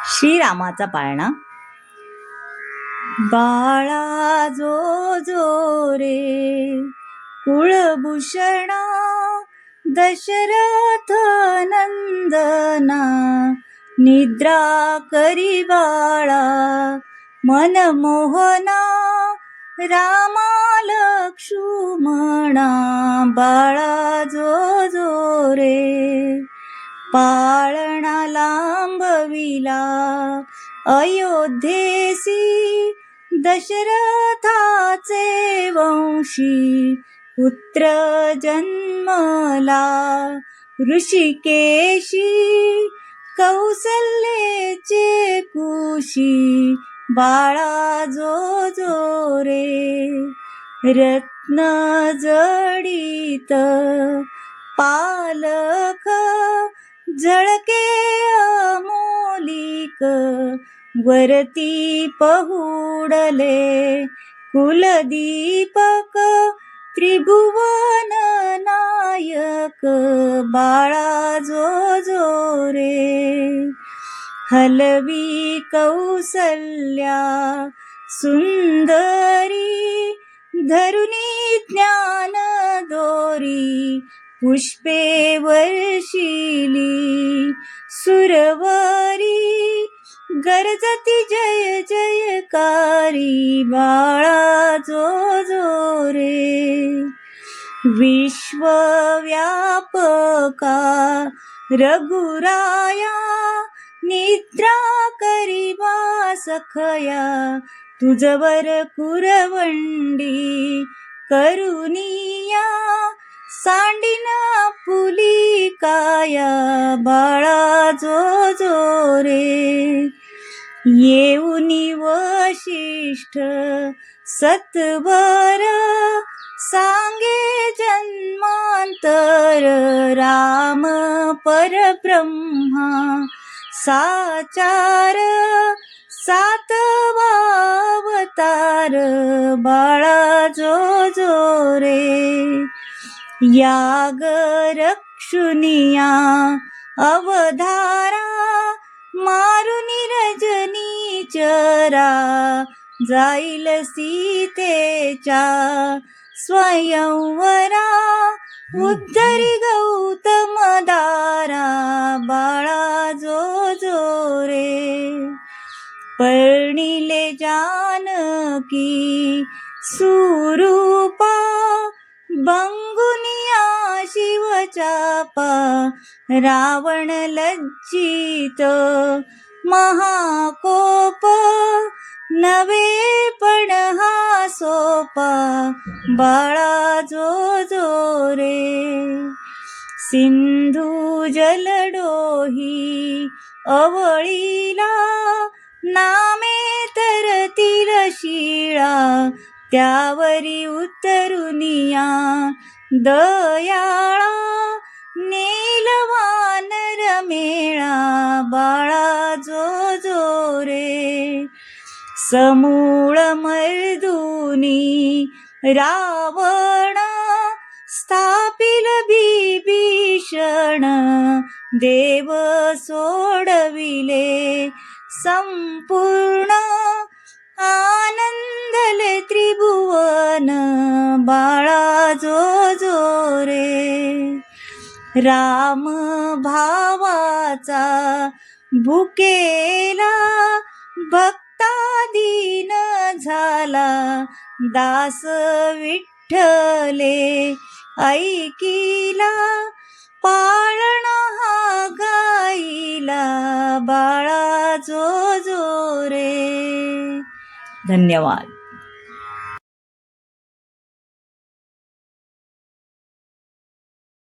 श्रीरामाचा पाळणा. बाळा जो जो रे कुळभूषणा दशरथ नंदना, निद्रा करी बाळा मनमोहना रामा लक्ष्मणा. बाळा जो जो रे पाळणा लांबविला अयोध्येसी, दशरथाचे वंशी पुत्र जन्मला ऋषिकेशी, कौसल्येचे कुशी. बाळा जो जो रे रत्न जडित पालक, झळके अमोलिक वरती पहुडले कुलदीपक, त्रिभुवन नायक. बाळा जो जो रे हलवी कौसल्या सुंदरी, धरुनी ज्ञान दोरी पुष्पे वर्षिली सुरवरी, गरजती जय जयकारी. बाळा जो जो रे विश्वव्यापका रघुराया, निद्रा करिबा सखया तुझवर कुरवंडी करुनिया, सांडिन फुली काया. बाळा जो जो रे येऊनी वशिष्ठ सत्वर, सांगे जन्मांतर राम परब्रह्मा साचार, सातवा अवतार. बाळा जो जो रे याग रक्षुनिया अवधारा, मारुनी रजनी चरा जाईल सीतेच्या स्वयंवरा, उद्धरी गौतम दारा. बाळा जो जो रे पर्णिले जानकी सुरूपा, बंगुनिया शिवचापा रावण लज्जित महाकोप, नवे पण हा सोपा. बाळा जो जो रे सिंधू जलडोही अवळीला, नामे तरतील शिळा त्यावरी उतरुनिया दयाळा, नेल वानर मेळा. बाळा जो जो रे समूळ मर्दुनी रावण, स्थापिल बिभीषण देव सोडविले संपूर्ण, आनंदले त्रिभुवन. बाळा जो जो रे राम भावाचा भुकेला, भक्ताधीन झाला दास विठ्ठले ऐकिला, पाळणा हा गाईला. बाळा जो जो रे. धन्यवाद.